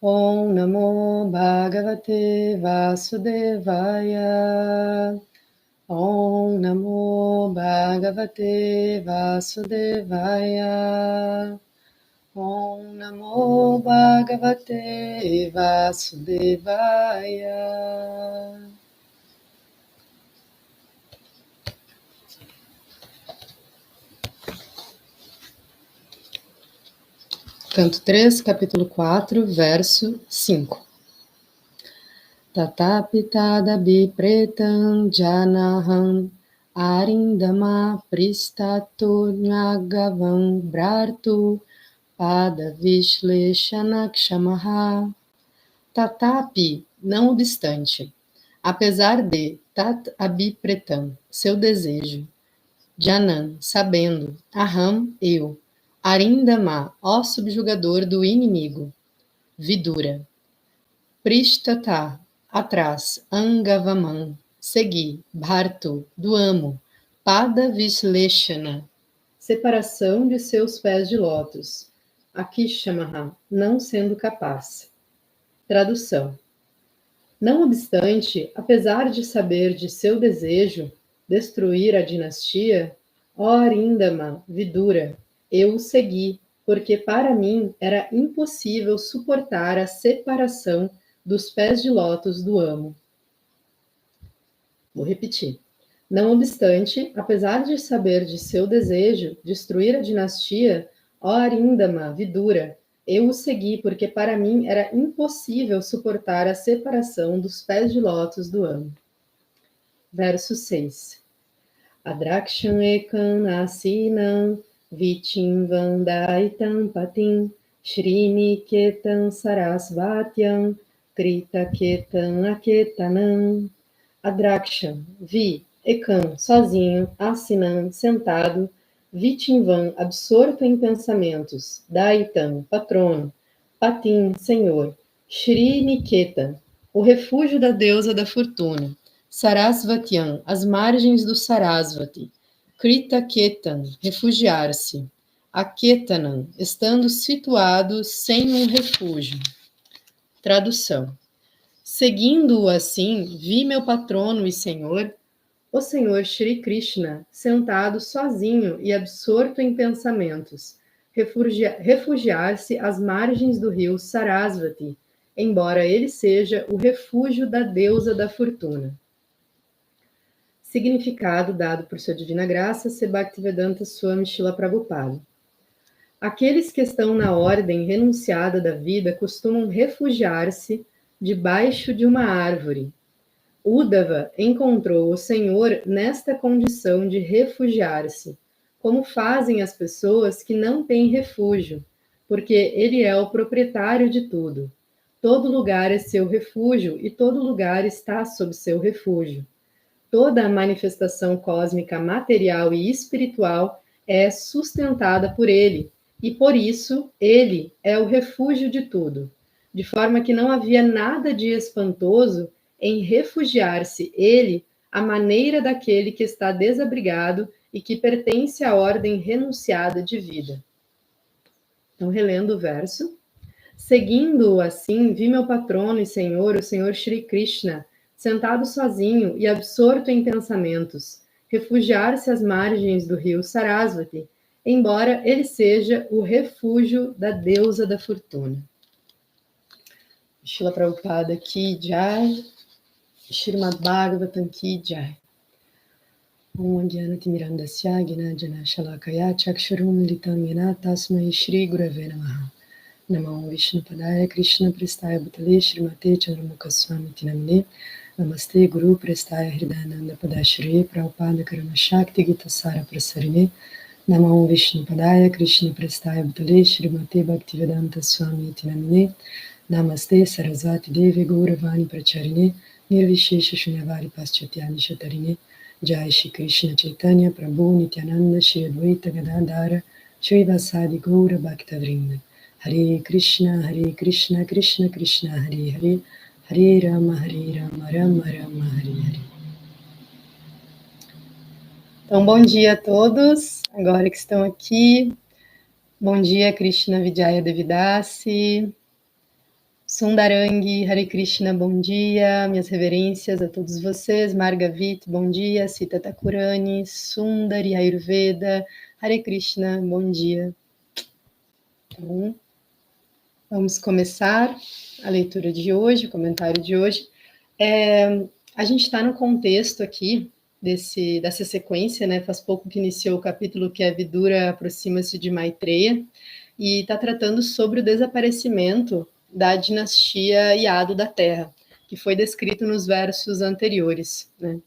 Om Namo Bhagavate Vasudevaya. Om Namo Bhagavate Vasudevaya. Om Namo Bhagavate Vasudevaya. Canto 3, capítulo 4, verso 5. Tatapitadabi pretam janaham arindama pristatu nyagavam brartu pada vishleshanakshamah. Tatapi, não obstante, apesar de, tat abipretam, seu desejo, janan, sabendo, aham, eu, arindama, ó subjugador do inimigo, vidura, prishtata, atrás, angavaman, segui, bhartu, do amo, pada vishleshana, separação de seus pés de lótus, akishamaha, não sendo capaz. Tradução. Não obstante, apesar de saber de seu desejo destruir a dinastia, ó Arindama, Vidura, eu o segui, porque para mim era impossível suportar a separação dos pés de lótus do amo. Vou repetir. Não obstante, apesar de saber de seu desejo destruir a dinastia, ó Arindama, Vidura, eu o segui, porque para mim era impossível suportar a separação dos pés de lótus do amo. Verso 6. Adraksham ekam asinam vichim vandaitam patim shriniketam sarasvatyam kritaketam aketanam. Adraksham, vi, ekam, sozinho, asinam, sentado, vitimvam, absorto em pensamentos, daitam, patrono, patim, senhor, Shri Niketa, o refúgio da deusa da fortuna, Sarasvatyam, as margens do Sarasvati, Kritaketan, refugiar-se, Aketanam, estando situado sem um refúgio. Tradução. Seguindo-o assim, vi meu patrono e senhor, o Senhor Shri Krishna, sentado sozinho e absorto em pensamentos, refugiar-se às margens do rio Sarasvati, embora ele seja o refúgio da deusa da fortuna. Significado dado por sua divina graça, Se Bhaktivedanta Swami Srila Prabhupada. Aqueles que estão na ordem renunciada da vida costumam refugiar-se debaixo de uma árvore. Uddhava encontrou o Senhor nesta condição de refugiar-se, como fazem as pessoas que não têm refúgio, porque ele é o proprietário de tudo. Todo lugar é seu refúgio e todo lugar está sob seu refúgio. Toda a manifestação cósmica material e espiritual é sustentada por ele, e por isso ele é o refúgio de tudo, de forma que não havia nada de espantoso em refugiar-se ele à maneira daquele que está desabrigado e que pertence à ordem renunciada de vida. Então, relendo o verso. Seguindo-o assim, vi meu patrono e senhor, o Senhor Shri Krishna, sentado sozinho e absorto em pensamentos, refugiar-se às margens do rio Sarasvati, embora ele seja o refúgio da deusa da fortuna. Srila Prabhupada Ki Jai, Srimad Bhagavatam Ki Jai. Om Gyanati Mirandasya Gnana Shalakaya Chakshurum Litam Yena Tasmai Shri Gurave Namaha. Namo Vishnu Padaya Krishna Prestaya Bhutale Srimate Chandramukha Swami Tinamne. Namaste Guru Prestaya Hridayananda Padashri Prabhupada Karama Shakti Gita Sara Prasarine. Namo Vishnu Padaya Krishna Prestaya Bhutale Srimate Bhaktivedanta Swami Tinamne. Namaste Sarasvati Devi Gauravani Pracharine. Nirvishesha Shunyavadi Paschatyani Shatarine. Jai Shri Krishna Chaitanya Prabhu Nityananda Shri Advaita Gadadhara Shri Vasadi Gaura Bhaktavrinda. Hare Krishna, Krishna Krishna, Hare Hare, Hare Rama, Rama Rama, Hare Hare. Então, bom dia a todos, agora que estão aqui. Bom dia, Krishna Vijaya Devidasi. Sundarangi, Hare Krishna, bom dia, minhas reverências a todos vocês, Margavit, bom dia, Sita Thakurani, Sundari Ayurveda, Hare Krishna, bom dia. Então, vamos começar a leitura de hoje, o comentário de hoje. A gente está no contexto aqui dessa sequência, né? Faz pouco que iniciou o capítulo que a Vidura aproxima-se de Maitreya, e está tratando sobre o desaparecimento da dinastia Yadu da Terra, que foi descrito nos versos anteriores, né?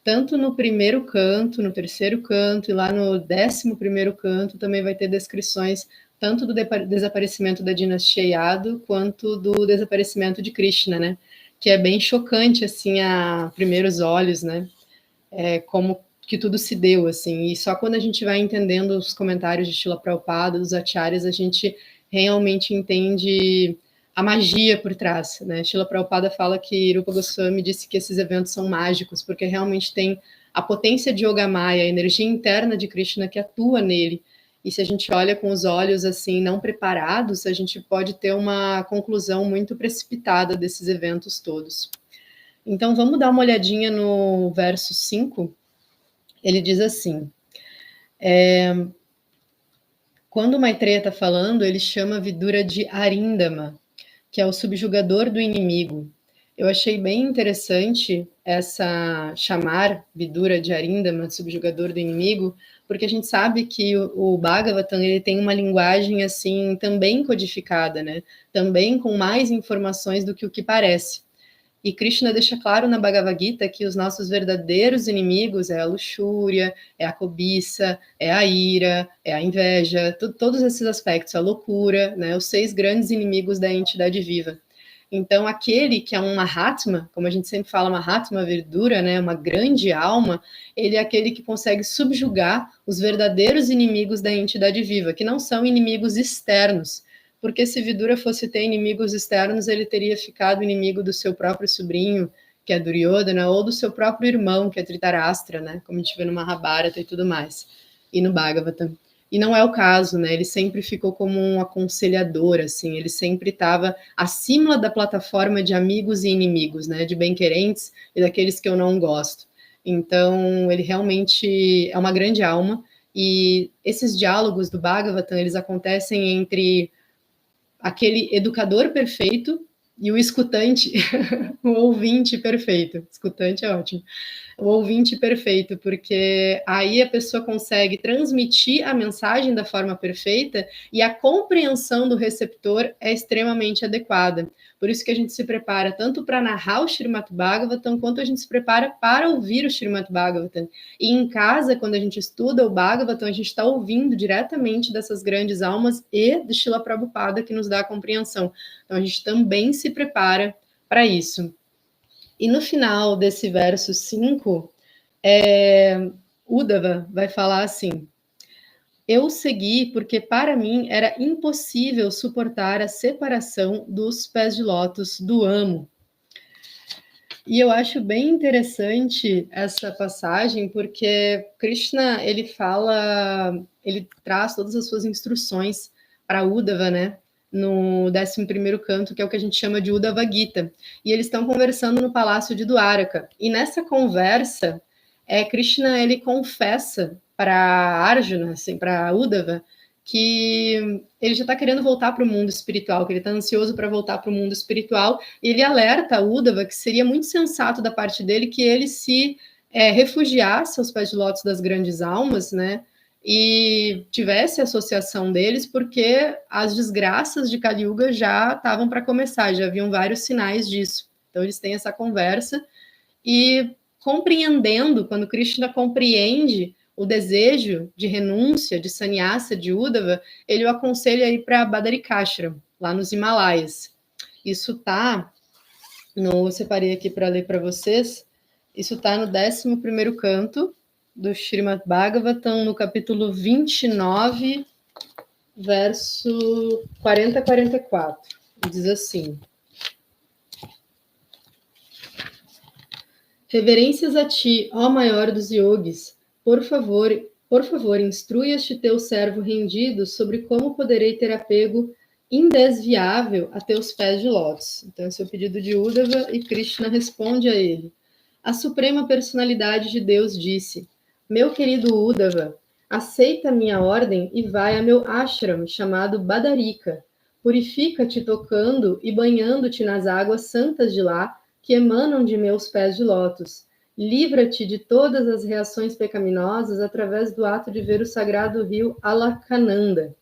Tanto no primeiro canto, no terceiro canto e lá no 11º canto também vai ter descrições tanto do desaparecimento da dinastia Yadu quanto do desaparecimento de Krishna, né? Que é bem chocante, assim, a primeiros olhos, né? Como que tudo se deu, assim, e só quando a gente vai entendendo os comentários de Srila Prabhupada, dos acharyas, a gente realmente entende a magia por trás, né? Srila Prabhupada fala que Rupa Goswami disse que esses eventos são mágicos, porque realmente tem a potência de Yogamaya, a energia interna de Krishna que atua nele, e se a gente olha com os olhos, assim, não preparados, a gente pode ter uma conclusão muito precipitada desses eventos todos. Então, vamos dar uma olhadinha no verso 5. Ele diz assim, quando Maitreya está falando, ele chama Vidura de Arindama, que é o subjugador do inimigo. Eu achei bem interessante chamar Vidura de Arindama, subjugador do inimigo, porque a gente sabe que o Bhagavatam ele tem uma linguagem assim também codificada, né? Também com mais informações do que o que parece. E Krishna deixa claro na Bhagavad Gita que os nossos verdadeiros inimigos é a luxúria, é a cobiça, é a ira, é a inveja, todos esses aspectos, a loucura, né, os 6 grandes inimigos da entidade viva. Então, aquele que é um Mahatma, como a gente sempre fala, Mahatma Verdura, né, uma grande alma, ele é aquele que consegue subjugar os verdadeiros inimigos da entidade viva, que não são inimigos externos, porque se Vidura fosse ter inimigos externos, ele teria ficado inimigo do seu próprio sobrinho, que é Duryodhana, ou do seu próprio irmão, que é Dhritarashtra, né? Como a gente vê no Mahabharata e tudo mais, e no Bhagavatam. E não é o caso, né? Ele sempre ficou como um aconselhador, assim, ele sempre estava acima da plataforma de amigos e inimigos, né? De bem-querentes e daqueles que eu não gosto. Então, ele realmente é uma grande alma, e esses diálogos do Bhagavatam, eles acontecem entre aquele educador perfeito e o escutante, o ouvinte perfeito. Escutante é ótimo. O ouvinte perfeito, porque aí a pessoa consegue transmitir a mensagem da forma perfeita e a compreensão do receptor é extremamente adequada. Por isso que a gente se prepara tanto para narrar o Srimad Bhagavatam, quanto a gente se prepara para ouvir o Srimad Bhagavatam. E em casa, quando a gente estuda o Bhagavatam, a gente está ouvindo diretamente dessas grandes almas e de Srila Prabhupada, que nos dá a compreensão. Então, a gente também se prepara para isso. E no final desse verso 5, Uddhava vai falar assim: eu segui porque para mim era impossível suportar a separação dos pés de lótus do amo. E eu acho bem interessante essa passagem, porque Krishna, ele traz todas as suas instruções para Uddhava, né? No 11º canto, que é o que a gente chama de Uddhava Gita. E eles estão conversando no palácio de Dwaraka. E nessa conversa, Krishna, ele confessa para Arjuna, assim, para Uddhava, que ele já está querendo voltar para o mundo espiritual, que ele está ansioso para voltar para o mundo espiritual, e ele alerta a Uddhava que seria muito sensato da parte dele que ele se refugiasse aos pés de lótus das grandes almas, né, e tivesse associação deles, porque as desgraças de Kali Yuga já estavam para começar, já haviam vários sinais disso. Então eles têm essa conversa, e compreendendo, quando Krishna compreende o desejo de renúncia, de sannyasa, de Uddhava, ele o aconselha a ir para Badarikashram, lá nos Himalaias. Isso está, eu separei aqui para ler para vocês, isso está no 11º canto do Srimad Bhagavatam, no capítulo 29, verso 40 a 44. Diz assim: reverências a ti, ó maior dos yogis, por favor, instrui este teu servo rendido sobre como poderei ter apego indesviável a teus pés de lótus. Então, esse é o pedido de Uddhava e Krishna responde a ele. A suprema personalidade de Deus disse, meu querido Uddhava, aceita minha ordem e vai a meu ashram, chamado Badarika. Purifica-te tocando e banhando-te nas águas santas de lá, que emanam de meus pés de lótus. Livra-te de todas as reações pecaminosas através do ato de ver o sagrado rio Alakananda.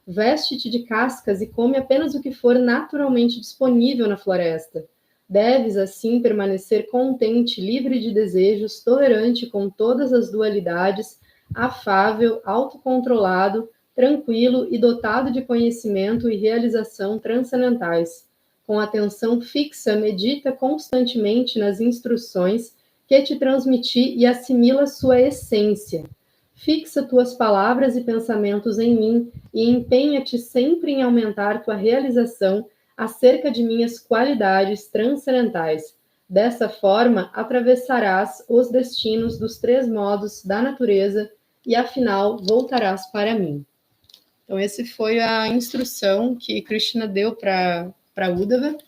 Veste-te de cascas e come apenas o que for naturalmente disponível na floresta. Deves, assim, permanecer contente, livre de desejos, tolerante com todas as dualidades, afável, autocontrolado, tranquilo e dotado de conhecimento e realização transcendentais. Com atenção fixa, medita constantemente nas instruções que te transmiti e assimila sua essência. Fixa tuas palavras e pensamentos em mim e empenha-te sempre em aumentar tua realização acerca de minhas qualidades transcendentais. Dessa forma, atravessarás os destinos dos 3 modos da natureza e, afinal, voltarás para mim. Então, essa foi a instrução que Krishna deu para Uddhava,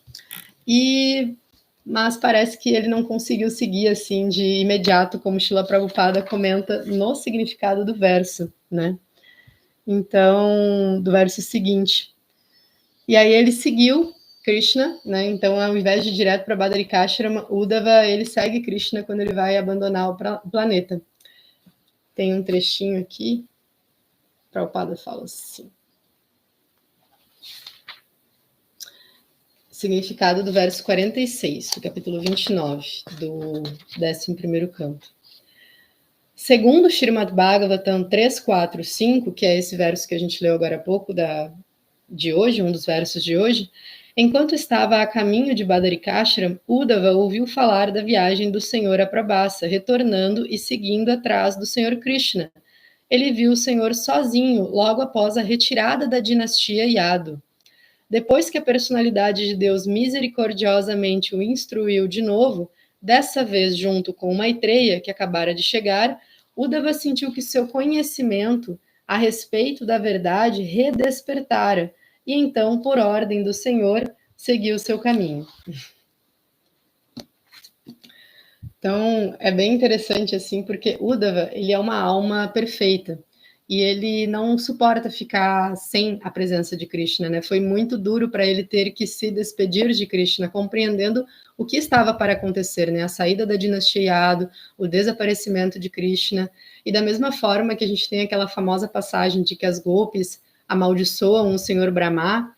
mas parece que ele não conseguiu seguir assim de imediato, como Srila Prabhupada comenta no significado do verso, né? Então, do verso seguinte. E aí ele seguiu Krishna, né? Então, ao invés de ir direto para Badarikashram, Uddhava, ele segue Krishna quando ele vai abandonar o planeta. Tem um trechinho aqui, Prabhupada fala assim. Significado do verso 46, do capítulo 29, do 11º canto. Segundo Srimad Bhagavatam 3.4.5, que é esse verso que a gente leu agora há pouco, de hoje, um dos versos de hoje, enquanto estava a caminho de Badarikashram, Uddhava ouviu falar da viagem do Senhor a Prabhasa, retornando e seguindo atrás do Senhor Krishna. Ele viu o Senhor sozinho, logo após a retirada da dinastia Yadu. Depois que a personalidade de Deus misericordiosamente o instruiu de novo, dessa vez junto com Maitreya, que acabara de chegar, Uddhava sentiu que seu conhecimento a respeito da verdade redespertara, e então, por ordem do Senhor, seguiu seu caminho. Então, é bem interessante, assim, porque Uddhava, ele é uma alma perfeita, e ele não suporta ficar sem a presença de Krishna, né? Foi muito duro para ele ter que se despedir de Krishna, compreendendo o que estava para acontecer, né? A saída da dinastia Yadu, o desaparecimento de Krishna, e da mesma forma que a gente tem aquela famosa passagem de que as gopis amaldiçoam o Senhor Brahma,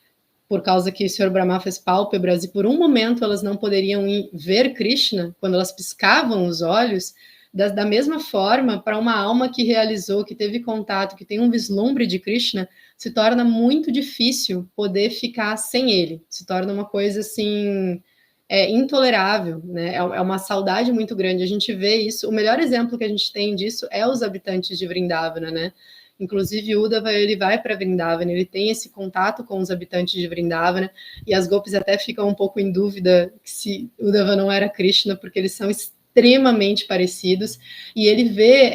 por causa que o Senhor Brahma fez pálpebras, e por um momento elas não poderiam ver Krishna, quando elas piscavam os olhos, da mesma forma, para uma alma que realizou, que teve contato, que tem um vislumbre de Krishna, se torna muito difícil poder ficar sem ele. Se torna uma coisa, assim, intolerável, né? É uma saudade muito grande. A gente vê isso. O melhor exemplo que a gente tem disso é os habitantes de Vrindavana, né? Inclusive, Uddhava, ele vai para Vrindavana, ele tem esse contato com os habitantes de Vrindavana, e as gopis até ficam um pouco em dúvida se Uddhava não era Krishna, porque eles são extremamente parecidos, e ele vê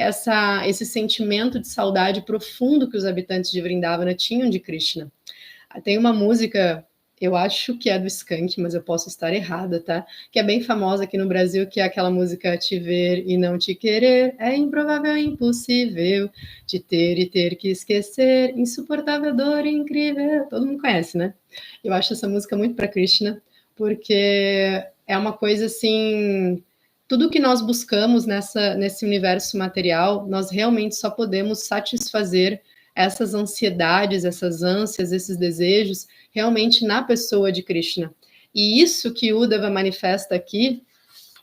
esse sentimento de saudade profundo que os habitantes de Vrindavana tinham de Krishna. Tem uma música, eu acho que é do Skank, mas eu posso estar errada, tá? Que é bem famosa aqui no Brasil, que é aquela música Te ver e não te querer, é improvável, é impossível, te ter e ter que esquecer, insuportável dor incrível. Todo mundo conhece, né? Eu acho essa música muito para Krishna, porque é uma coisa assim, tudo que nós buscamos nesse universo material, nós realmente só podemos satisfazer essas ansiedades, essas ânsias, esses desejos, realmente na pessoa de Krishna. E isso que Uddhava manifesta aqui,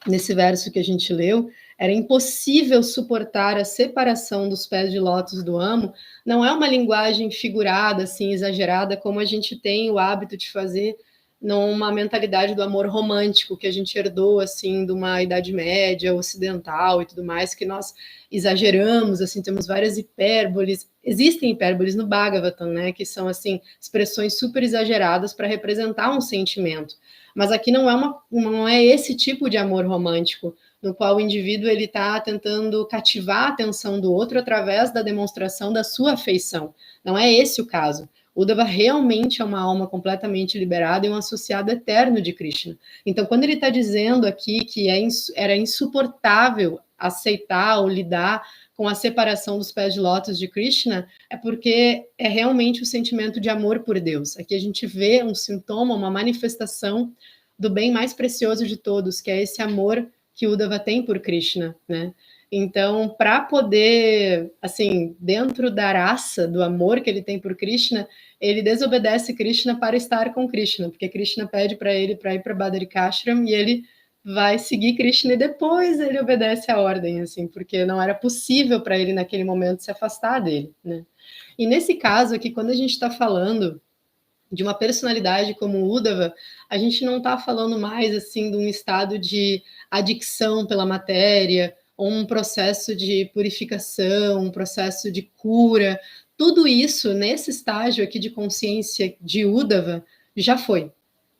nesse verso que a gente leu, era impossível suportar a separação dos pés de lótus do amo, não é uma linguagem figurada, assim, exagerada, como a gente tem o hábito de fazer numa mentalidade do amor romântico que a gente herdou, assim, de uma Idade Média ocidental e tudo mais, que nós exageramos, assim, temos várias hipérboles. Existem hipérboles no Bhagavatam, né, que são, assim, expressões super exageradas para representar um sentimento. Mas aqui não é esse tipo de amor romântico, no qual o indivíduo ele está tentando cativar a atenção do outro através da demonstração da sua afeição. Não é esse o caso. Uddhava realmente é uma alma completamente liberada e um associado eterno de Krishna. Então, quando ele está dizendo aqui que era insuportável aceitar ou lidar com a separação dos pés de lótus de Krishna, é porque é realmente o sentimento de amor por Deus. Aqui a gente vê um sintoma, uma manifestação do bem mais precioso de todos, que é esse amor que Uddhava tem por Krishna, né? Então, para poder, assim, dentro da raça do amor que ele tem por Krishna, ele desobedece Krishna para estar com Krishna, porque Krishna pede para ele para ir para Badarikashram e ele vai seguir Krishna e depois ele obedece a ordem, assim, porque não era possível para ele naquele momento se afastar dele, né? E nesse caso aqui, quando a gente está falando de uma personalidade como o Uddhava, a gente não está falando mais assim de um estado de adicção pela matéria, ou um processo de purificação, um processo de cura. Tudo isso, nesse estágio aqui de consciência de Uddhava, já foi.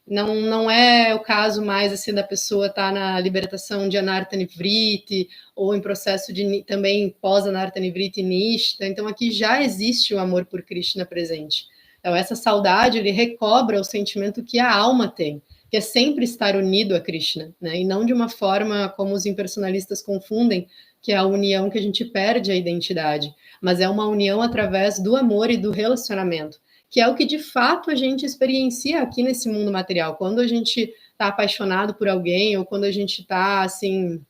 Não é o caso mais assim da pessoa estar na libertação de Anartha Vritti, ou em processo de também pós-Anartha Vritti Nishta. Então aqui já existe o amor por Krishna presente. Então essa saudade, ele recobra o sentimento que a alma tem, que é sempre estar unido a Krishna, né? E não de uma forma como os impersonalistas confundem, que é a união que a gente perde a identidade, mas é uma união através do amor e do relacionamento, que é o que de fato a gente experiencia aqui nesse mundo material. Quando a gente está apaixonado por alguém, ou quando a gente está, assim,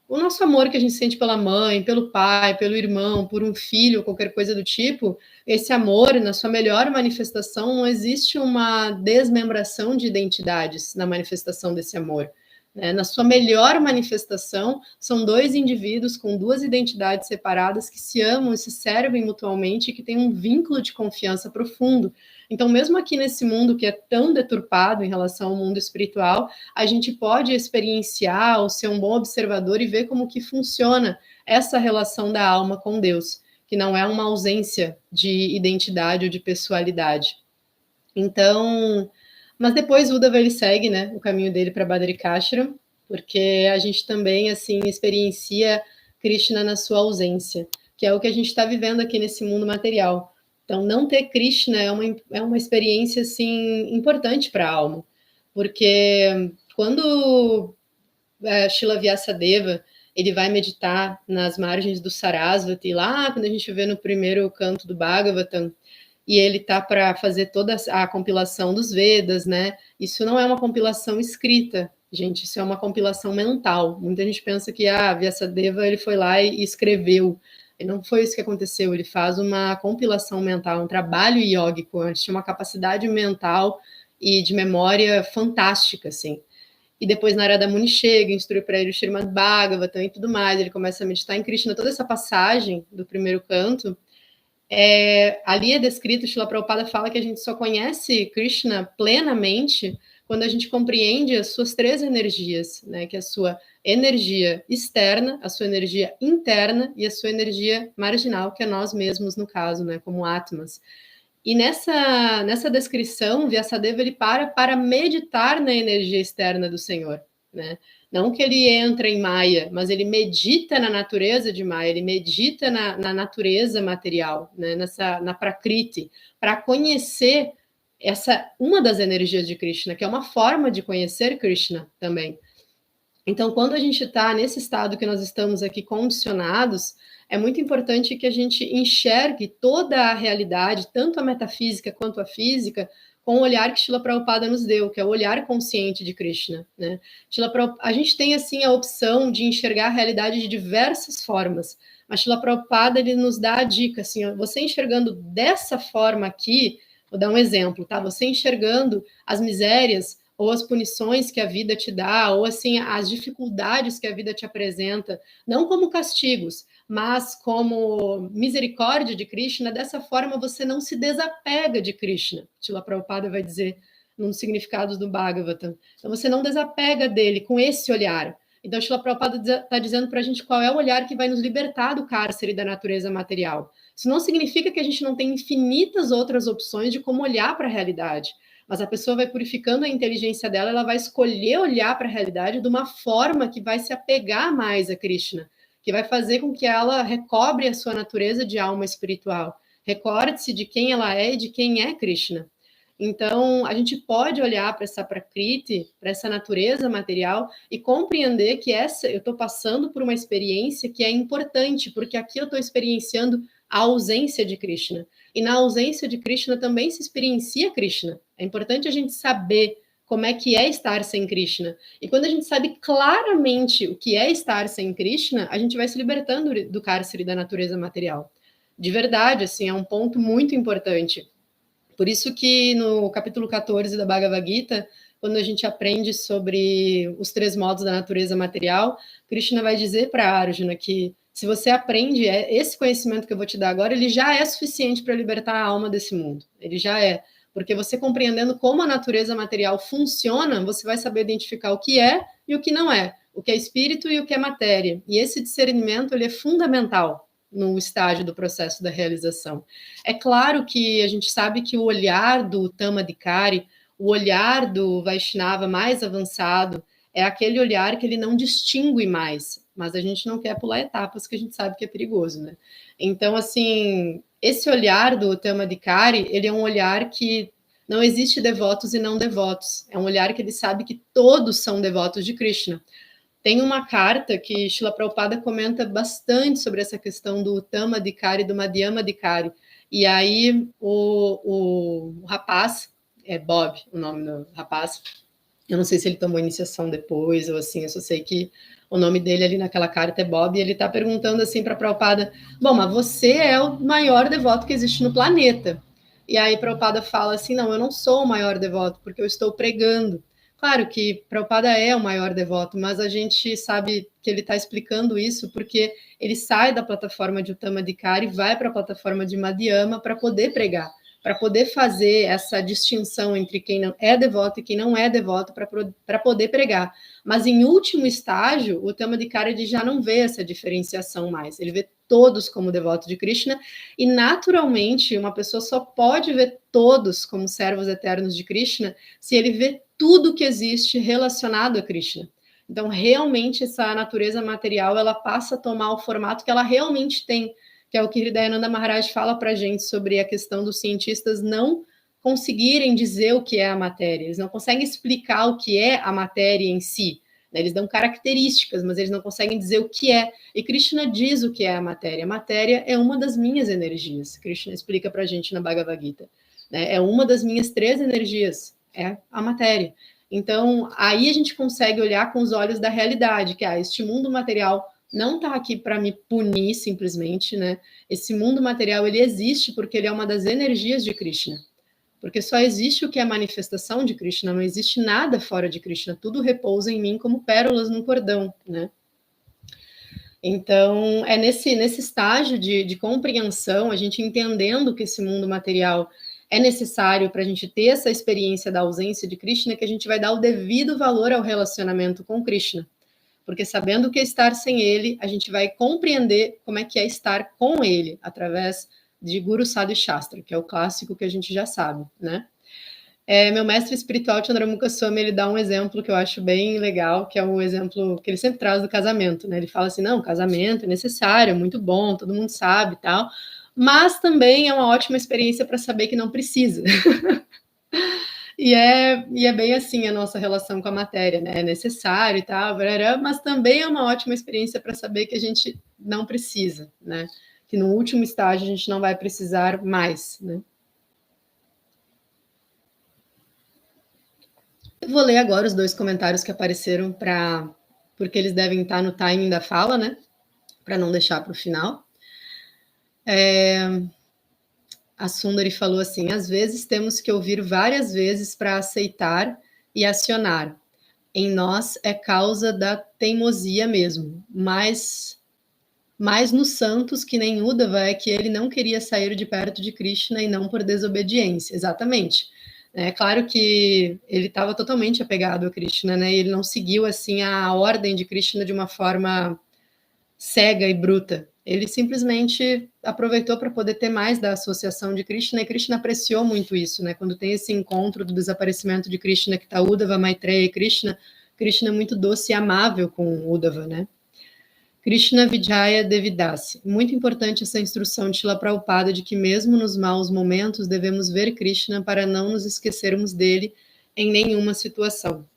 o nosso amor que a gente sente pela mãe, pelo pai, pelo irmão, por um filho, qualquer coisa do tipo, esse amor, na sua melhor manifestação, não existe uma desmembração de identidades na manifestação desse amor. Na sua melhor manifestação, são dois indivíduos com duas identidades separadas que se amam e se servem mutuamente e que têm um vínculo de confiança profundo. Então, mesmo aqui nesse mundo que é tão deturpado em relação ao mundo espiritual, a gente pode experienciar ou ser um bom observador e ver como que funciona essa relação da alma com Deus, que não é uma ausência de identidade ou de pessoalidade. Então, mas depois o Uddhava ele segue, né, o caminho dele para Badarikashram, porque a gente também assim experiencia Krishna na sua ausência, que é o que a gente está vivendo aqui nesse mundo material. Então, não ter Krishna é uma experiência assim importante para a alma, porque quando Srila Vyasadeva ele vai meditar nas margens do Sarasvati, lá quando a gente vê no primeiro canto do Bhagavatam, e ele tá para fazer toda a compilação dos Vedas, né? Isso não é uma compilação escrita, gente, isso é uma compilação mental. Muita gente pensa que Vyasadeva ele foi lá e escreveu. E não foi isso que aconteceu, ele faz uma compilação mental, um trabalho iógico, ele tinha uma capacidade mental e de memória fantástica, assim. E depois Narada Muni chega, instrui para ele o Srimad Bhagavatam e tudo mais, ele começa a meditar em Krishna. Toda essa passagem do primeiro canto, ali é descrito, Srila Prabhupada fala que a gente só conhece Krishna plenamente quando a gente compreende as suas três energias, né? Que é a sua energia externa, a sua energia interna e a sua energia marginal, que é nós mesmos, no caso, né? Como Atmas. E nessa descrição, Vyasadeva ele para meditar na energia externa do Senhor, né? Não que ele entra em Maya, mas ele medita na natureza de Maya, ele medita na natureza material, né? Na Prakriti, para conhecer uma das energias de Krishna, que é uma forma de conhecer Krishna também. Então, quando a gente está nesse estado que nós estamos aqui condicionados, é muito importante que a gente enxergue toda a realidade, tanto a metafísica quanto a física, com o olhar que Srila Prabhupada nos deu, que é o olhar consciente de Krishna, né? A gente tem, assim, a opção de enxergar a realidade de diversas formas, mas Srila Prabhupada, ele nos dá a dica, assim, ó, você enxergando dessa forma aqui, vou dar um exemplo, tá? Você enxergando as misérias ou as punições que a vida te dá, ou assim, as dificuldades que a vida te apresenta, não como castigos, mas como misericórdia de Krishna. Dessa forma você não se desapega de Krishna. Srila Prabhupada vai dizer nos significados do Bhagavatam. Então você não desapega dele com esse olhar. Então Srila Prabhupada está dizendo para a gente qual é o olhar que vai nos libertar do cárcere da natureza material. Isso não significa que a gente não tem infinitas outras opções de como olhar para a realidade, mas a pessoa vai purificando a inteligência dela, ela vai escolher olhar para a realidade de uma forma que vai se apegar mais a Krishna, que vai fazer com que ela recobre a sua natureza de alma espiritual, Recorde-se de quem ela é e de quem é Krishna. Então, a gente pode olhar para essa Prakriti, para essa natureza material e compreender que eu estou passando por uma experiência que é importante, porque aqui eu estou experienciando a ausência de Krishna. E na ausência de Krishna também se experiencia Krishna. É importante a gente saber como é que é estar sem Krishna. E quando a gente sabe claramente o que é estar sem Krishna, a gente vai se libertando do cárcere da natureza material. De verdade, assim, é um ponto muito importante. Por isso que no capítulo 14 da Bhagavad Gita, quando a gente aprende sobre os 3 modos da natureza material, Krishna vai dizer para Arjuna que se você aprende esse conhecimento que eu vou te dar agora, ele já é suficiente para libertar a alma desse mundo. Ele já é. Porque você compreendendo como a natureza material funciona, você vai saber identificar o que é e o que não é, o que é espírito e o que é matéria. E esse discernimento ele é fundamental no estágio do processo da realização. É claro que a gente sabe que o olhar do Tamadikari, o olhar do Vaishnava mais avançado, é aquele olhar que ele não distingue mais, mas a gente não quer pular etapas que a gente sabe que é perigoso, né? Então, assim, esse olhar do Tamadikari, ele é um olhar que não existe devotos e não devotos. É um olhar que ele sabe que todos são devotos de Krishna. Tem uma carta que Srila Prabhupada comenta bastante sobre essa questão do Tamadikari e do Madhyamadikari. E aí o rapaz, é Bob o nome do rapaz, eu não sei se ele tomou iniciação depois ou assim, eu só sei que o nome dele ali naquela carta é Bob, e ele está perguntando assim para Prabhupada, bom, mas você é o maior devoto que existe no planeta. E aí Prabhupada fala assim, não, eu não sou o maior devoto, porque eu estou pregando. Claro que Prabhupada é o maior devoto, mas a gente sabe que ele está explicando isso porque ele sai da plataforma de Uttamadikari e vai para a plataforma de Madhyama para poder pregar, para poder fazer essa distinção entre quem não é devoto e quem não é devoto para poder pregar. Mas em último estágio, o Tamadikari já não vê essa diferenciação mais, ele vê todos como devotos de Krishna, e naturalmente uma pessoa só pode ver todos como servos eternos de Krishna se ele vê tudo que existe relacionado a Krishna. Então, realmente, essa natureza material, ela passa a tomar o formato que ela realmente tem, que é o que Hridayananda Maharaj fala para a gente sobre a questão dos cientistas não conseguirem dizer o que é a matéria, eles não conseguem explicar o que é a matéria em si, né? Eles dão características, mas eles não conseguem dizer o que é, e Krishna diz o que é a matéria é uma das minhas energias, Krishna explica para a gente na Bhagavad Gita, né? É uma das minhas 3 energias, é a matéria. Então, aí a gente consegue olhar com os olhos da realidade, que este mundo material não está aqui para me punir simplesmente, né? Esse mundo material, ele existe porque ele é uma das energias de Krishna. Porque só existe o que é manifestação de Krishna, não existe nada fora de Krishna, tudo repousa em mim como pérolas num cordão, né? Então, é nesse estágio de compreensão, a gente entendendo que esse mundo material é necessário para a gente ter essa experiência da ausência de Krishna, que a gente vai dar o devido valor ao relacionamento com Krishna. Porque sabendo o que é estar sem ele, a gente vai compreender como é que é estar com ele, através de Guru Sadhu Shastra, que é o clássico que a gente já sabe, né? Meu mestre espiritual, Chandramukha Swami, ele dá um exemplo que eu acho bem legal, que é um exemplo que ele sempre traz do casamento, né? Ele fala assim, não, casamento é necessário, é muito bom, todo mundo sabe e tal, mas também é uma ótima experiência para saber que não precisa. E é bem assim a nossa relação com a matéria, né? É necessário e tal, mas também é uma ótima experiência para saber que a gente não precisa, né? Que no último estágio a gente não vai precisar mais, né? Eu vou ler agora os 2 comentários que apareceram porque eles devem estar no timing da fala, né? Para não deixar para o final. A Sundari falou assim, às vezes temos que ouvir várias vezes para aceitar e acionar. Em nós é causa da teimosia mesmo, mas nos santos, que nem Uddhava, é que ele não queria sair de perto de Krishna e não por desobediência, exatamente. É claro que ele estava totalmente apegado a Krishna, né? E ele não seguiu assim a ordem de Krishna de uma forma cega e bruta. Ele simplesmente aproveitou para poder ter mais da associação de Krishna, e Krishna apreciou muito isso, né? Quando tem esse encontro do desaparecimento de Krishna, que está Uddhava, Maitreya e Krishna, Krishna é muito doce e amável com Uddhava, né? Krishna Vijaya Devidasi. Muito importante essa instrução de Srila Prabhupada de que mesmo nos maus momentos devemos ver Krishna para não nos esquecermos dele em nenhuma situação.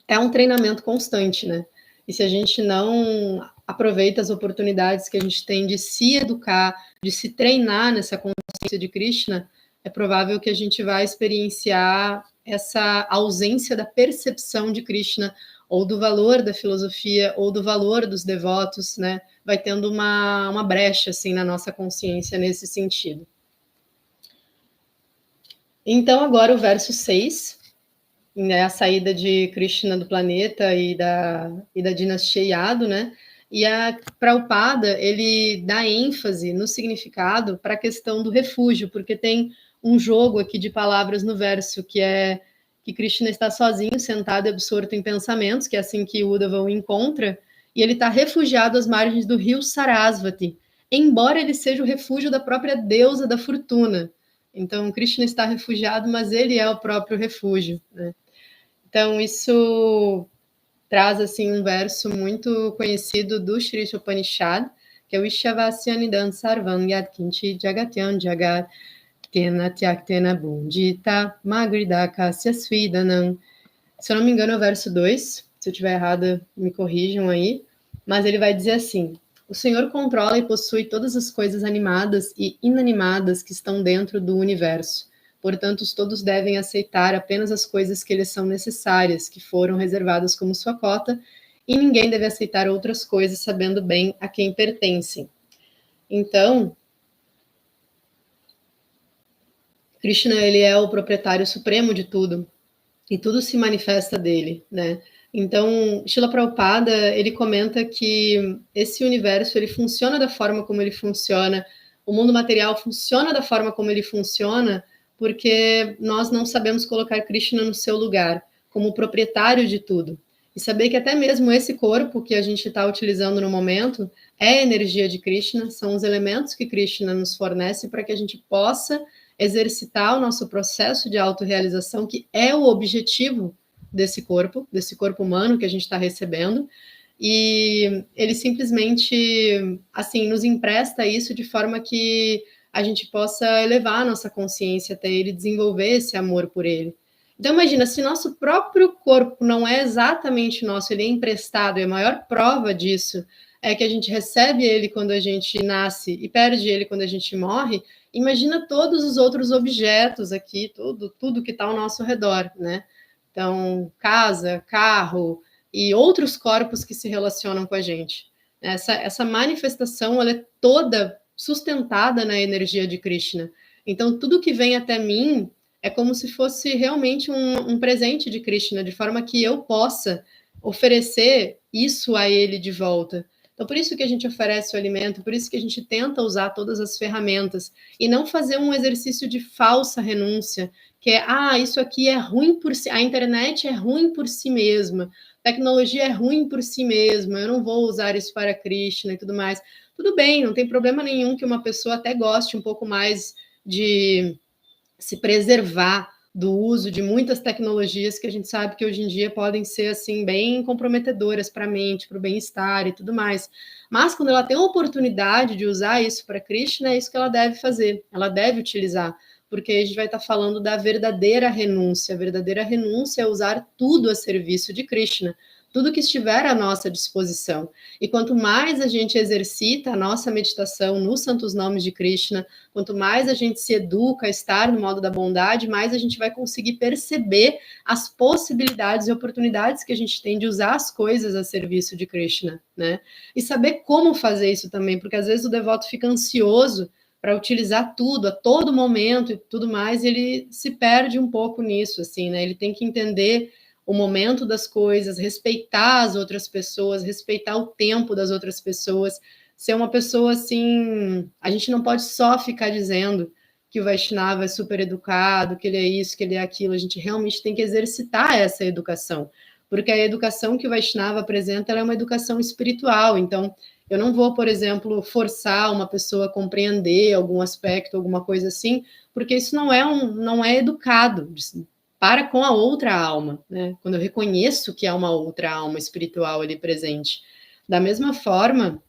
É um treinamento constante, né? E se a gente não aproveita as oportunidades que a gente tem de se educar, de se treinar nessa consciência de Krishna, é provável que a gente vai experienciar essa ausência da percepção de Krishna, ou do valor da filosofia, ou do valor dos devotos, né? Vai tendo uma brecha, assim, na nossa consciência nesse sentido. Então, agora o verso 6, né, a saída de Krishna do planeta e da dinastia Yadu, né? E a Prabhupada, ele dá ênfase no significado para a questão do refúgio, porque tem um jogo aqui de palavras no verso, que é que Krishna está sozinho, sentado e absorto em pensamentos, que é assim que Uddhava o encontra, e ele está refugiado às margens do rio Sarasvati, embora ele seja o refúgio da própria deusa da fortuna. Então, Krishna está refugiado, mas ele é o próprio refúgio, né? Então, isso traz assim um verso muito conhecido do Shri Upanishad, que é o Ishavasyanidam Sarvam Yatkinchi Jagatyan Jagat Tena Tyaktena Bundita Magridakasya Svidanam. Se eu não me engano, é o verso 2. Se eu estiver errada, me corrijam aí. Mas ele vai dizer assim: o Senhor controla e possui todas as coisas animadas e inanimadas que estão dentro do universo. Portanto, todos devem aceitar apenas as coisas que lhes são necessárias, que foram reservadas como sua cota, e ninguém deve aceitar outras coisas sabendo bem a quem pertencem. Então, Krishna, ele é o proprietário supremo de tudo, e tudo se manifesta dele, né? Então, Srila Prabhupada, ele comenta que esse universo, ele funciona da forma como ele funciona, o mundo material funciona da forma como ele funciona, porque nós não sabemos colocar Krishna no seu lugar, como proprietário de tudo. E saber que até mesmo esse corpo que a gente está utilizando no momento é energia de Krishna, são os elementos que Krishna nos fornece para que a gente possa exercitar o nosso processo de autorrealização, que é o objetivo desse corpo humano que a gente está recebendo, e ele simplesmente, assim, nos empresta isso de forma que a gente possa elevar a nossa consciência até ele, desenvolver esse amor por ele. Então, imagina, se nosso próprio corpo não é exatamente nosso, ele é emprestado, e a maior prova disso é que a gente recebe ele quando a gente nasce e perde ele quando a gente morre. Imagina todos os outros objetos aqui, tudo que está ao nosso redor, né? Então, casa, carro e outros corpos que se relacionam com a gente. Essa manifestação, ela é toda sustentada na energia de Krishna. Então, tudo que vem até mim é como se fosse realmente um presente de Krishna, de forma que eu possa oferecer isso a ele de volta. Então, por isso que a gente oferece o alimento, por isso que a gente tenta usar todas as ferramentas e não fazer um exercício de falsa renúncia, que é, isso aqui é ruim por si, a internet é ruim por si mesma, tecnologia é ruim por si mesma, eu não vou usar isso para Krishna e tudo mais. Tudo bem, não tem problema nenhum que uma pessoa até goste um pouco mais de se preservar do uso de muitas tecnologias que a gente sabe que hoje em dia podem ser assim bem comprometedoras para a mente, para o bem-estar e tudo mais. Mas quando ela tem a oportunidade de usar isso para Krishna, é isso que ela deve fazer, ela deve utilizar, porque a gente vai estar falando da verdadeira renúncia. A verdadeira renúncia é usar tudo a serviço de Krishna, tudo que estiver à nossa disposição. E quanto mais a gente exercita a nossa meditação nos santos nomes de Krishna, quanto mais a gente se educa a estar no modo da bondade, mais a gente vai conseguir perceber as possibilidades e oportunidades que a gente tem de usar as coisas a serviço de Krishna, né? E saber como fazer isso também, porque às vezes o devoto fica ansioso para utilizar tudo a todo momento e tudo mais, e ele se perde um pouco nisso, assim, né? Ele tem que entender o momento das coisas, respeitar as outras pessoas, respeitar o tempo das outras pessoas, ser uma pessoa assim, a gente não pode só ficar dizendo que o Vaishnava é super educado, que ele é isso, que ele é aquilo, a gente realmente tem que exercitar essa educação, porque a educação que o Vaishnava apresenta, ela é uma educação espiritual, então eu não vou, por exemplo, forçar uma pessoa a compreender algum aspecto, alguma coisa assim, porque isso não é educado, para com a outra alma, né? Quando eu reconheço que há uma outra alma espiritual ali presente. Da mesma forma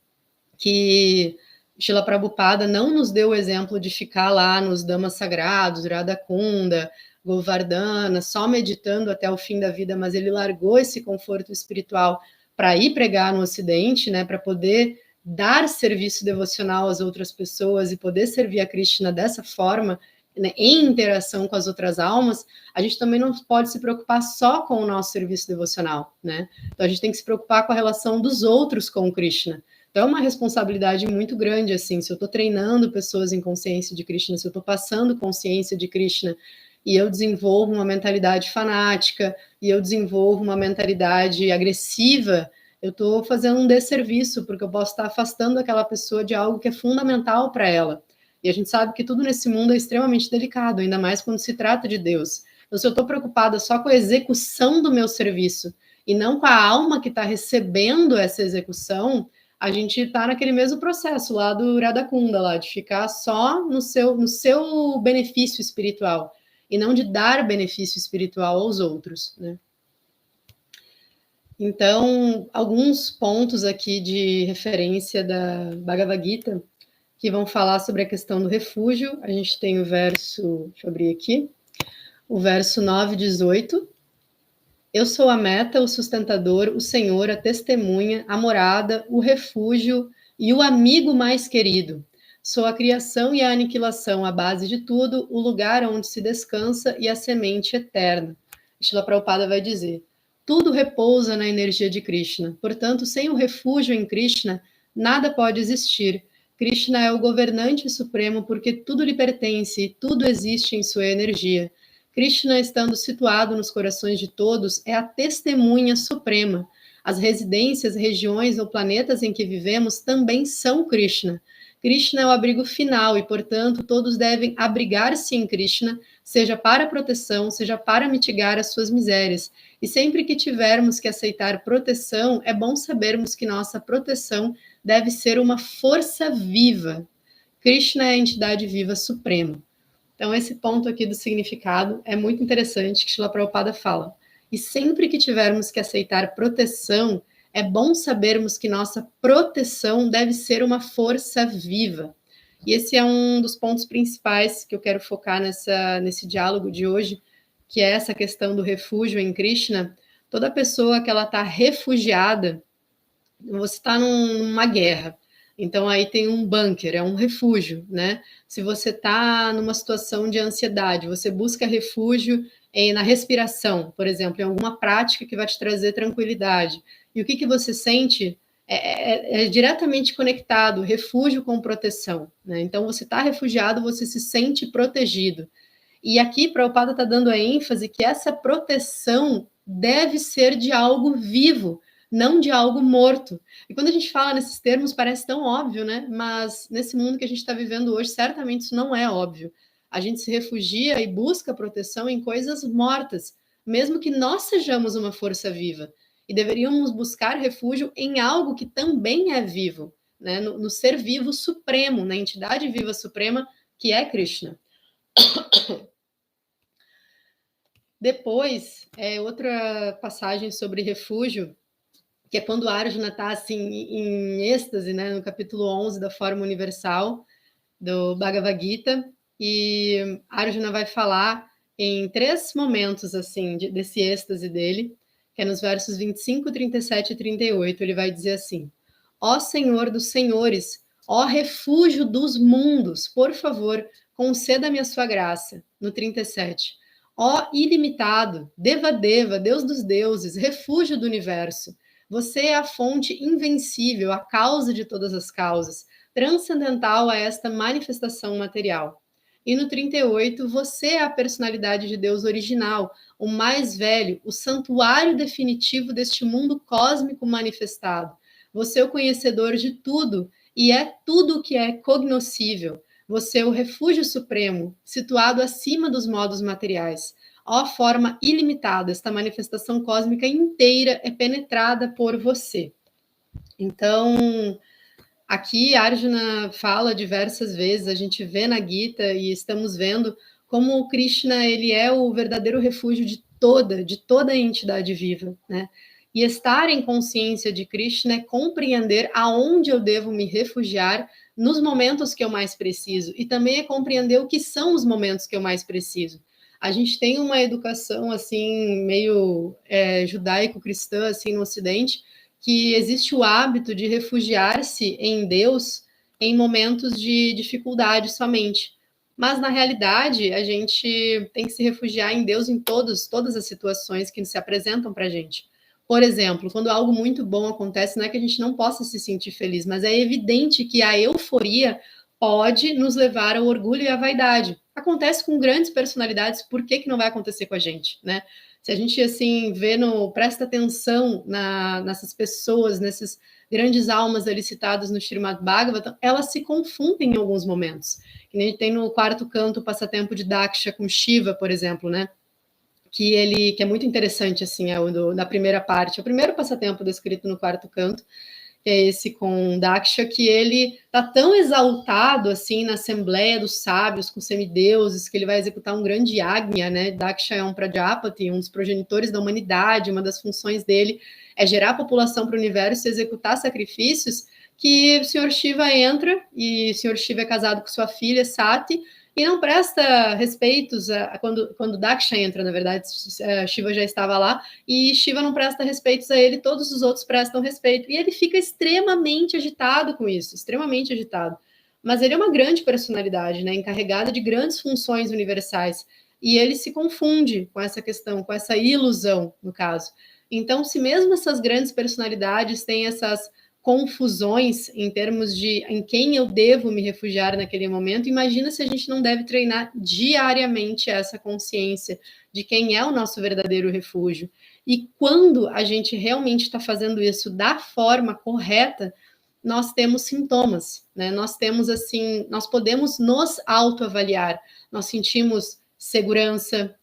que Srila Prabhupada não nos deu o exemplo de ficar lá nos Dhamas Sagrados, Radha Kunda, Govardhana, só meditando até o fim da vida, mas ele largou esse conforto espiritual para ir pregar no Ocidente, né, para poder dar serviço devocional às outras pessoas e poder servir a Krishna dessa forma, né, em interação com as outras almas. A gente também não pode se preocupar só com o nosso serviço devocional, né? Então a gente tem que se preocupar com a relação dos outros com o Krishna. Então é uma responsabilidade muito grande, assim, se eu estou treinando pessoas em consciência de Krishna, se eu estou passando consciência de Krishna, e eu desenvolvo uma mentalidade fanática, e eu desenvolvo uma mentalidade agressiva, eu estou fazendo um desserviço, porque eu posso estar afastando aquela pessoa de algo que é fundamental para ela. E a gente sabe que tudo nesse mundo é extremamente delicado, ainda mais quando se trata de Deus. Então, se eu estou preocupada só com a execução do meu serviço, e não com a alma que está recebendo essa execução, a gente está naquele mesmo processo lá do Radha Kunda, lá, de ficar só no seu benefício espiritual, e não de dar benefício espiritual aos outros, né? Então, alguns pontos aqui de referência da Bhagavad Gita, que vão falar sobre a questão do refúgio. A gente tem o verso, deixa eu abrir aqui, o verso 9 e 18. Eu sou a meta, o sustentador, o Senhor, a testemunha, a morada, o refúgio e o amigo mais querido. Sou a criação e a aniquilação, a base de tudo, o lugar onde se descansa e a semente eterna. Srila Prabhupada vai dizer, tudo repousa na energia de Krishna. Portanto, sem o refúgio em Krishna, nada pode existir. Krishna é o governante supremo porque tudo lhe pertence e tudo existe em sua energia. Krishna, estando situado nos corações de todos, é a testemunha suprema. As residências, regiões ou planetas em que vivemos também são Krishna. Krishna é o abrigo final e, portanto, todos devem abrigar-se em Krishna, seja para proteção, seja para mitigar as suas misérias. E sempre que tivermos que aceitar proteção, é bom sabermos que nossa proteção deve ser uma força viva. Krishna é a entidade viva suprema. Então, esse ponto aqui do significado é muito interessante, que Srila Prabhupada fala. E sempre que tivermos que aceitar proteção, é bom sabermos que nossa proteção deve ser uma força viva. E esse é um dos pontos principais que eu quero focar nesse diálogo de hoje, que é essa questão do refúgio em Krishna. Toda pessoa que ela está refugiada, você está numa guerra, então aí tem um bunker, é um refúgio, né? Se você está numa situação de ansiedade, você busca refúgio na respiração, por exemplo, em alguma prática que vai te trazer tranquilidade. E o que você sente é diretamente conectado, refúgio com proteção, né? Então você está refugiado, você se sente protegido. E aqui Prabhupada está dando a ênfase que essa proteção deve ser de algo vivo, não de algo morto. E quando a gente fala nesses termos, parece tão óbvio, né? Mas nesse mundo que a gente está vivendo hoje, certamente isso não é óbvio. A gente se refugia e busca proteção em coisas mortas, mesmo que nós sejamos uma força viva. E deveríamos buscar refúgio em algo que também é vivo, né? No ser vivo supremo, na entidade viva suprema, que é Krishna. Depois, outra passagem sobre refúgio, que é quando Arjuna está assim, em êxtase, né, no capítulo 11 da Forma Universal do Bhagavad Gita, e Arjuna vai falar em 3 momentos assim desse êxtase dele, que é nos versos 25, 37 e 38, ele vai dizer assim, ó Senhor dos senhores, ó refúgio dos mundos, por favor, conceda-me a sua graça, no 37, ó ilimitado, Deva, Deus dos deuses, refúgio do universo, você é a fonte invencível, a causa de todas as causas, transcendental a esta manifestação material. E no 38, você é a personalidade de Deus original, o mais velho, o santuário definitivo deste mundo cósmico manifestado. Você é o conhecedor de tudo e é tudo o que é cognoscível. Você é o refúgio supremo, situado acima dos modos materiais. Ó forma ilimitada, esta manifestação cósmica inteira é penetrada por você. Então, aqui Arjuna fala diversas vezes, a gente vê na Gita e estamos vendo como o Krishna ele é o verdadeiro refúgio de toda a entidade viva, né? E estar em consciência de Krishna é compreender aonde eu devo me refugiar nos momentos que eu mais preciso, e também é compreender o que são os momentos que eu mais preciso. A gente tem uma educação, assim, meio judaico-cristã, assim, no Ocidente, que existe o hábito de refugiar-se em Deus em momentos de dificuldade somente. Mas, na realidade, a gente tem que se refugiar em Deus em todas as situações que se apresentam para a gente. Por exemplo, quando algo muito bom acontece, não é que a gente não possa se sentir feliz, mas é evidente que a euforia pode nos levar ao orgulho e à vaidade. Acontece com grandes personalidades, por que não vai acontecer com a gente, né? Se a gente, assim, presta atenção nessas pessoas, nesses grandes almas ali citadas no Srimad Bhagavatam, elas se confundem em alguns momentos. Que nem tem no quarto canto o passatempo de Daksha com Shiva, por exemplo, né? Que é muito interessante, assim, da primeira parte. O primeiro passatempo descrito no quarto canto, que é esse com Daksha, que ele está tão exaltado, assim, na Assembleia dos Sábios, com semideuses, que ele vai executar um grande yagna, né? Daksha é um Prajapati, um dos progenitores da humanidade, uma das funções dele é gerar população para o universo e executar sacrifícios, que o Senhor Shiva entra, e o Senhor Shiva é casado com sua filha, Sati, e não presta respeitos quando Daksha entra, na verdade, Shiva já estava lá, e Shiva não presta respeitos a ele, todos os outros prestam respeito, e ele fica extremamente agitado com isso, extremamente agitado. Mas ele é uma grande personalidade, né, encarregada de grandes funções universais, e ele se confunde com essa questão, com essa ilusão, no caso. Então, se mesmo essas grandes personalidades têm essas confusões em termos de em quem eu devo me refugiar naquele momento, imagina se a gente não deve treinar diariamente essa consciência de quem é o nosso verdadeiro refúgio. E quando a gente realmente está fazendo isso da forma correta, nós temos sintomas, né? Nós temos assim, nós podemos nos autoavaliar, nós sentimos segurança,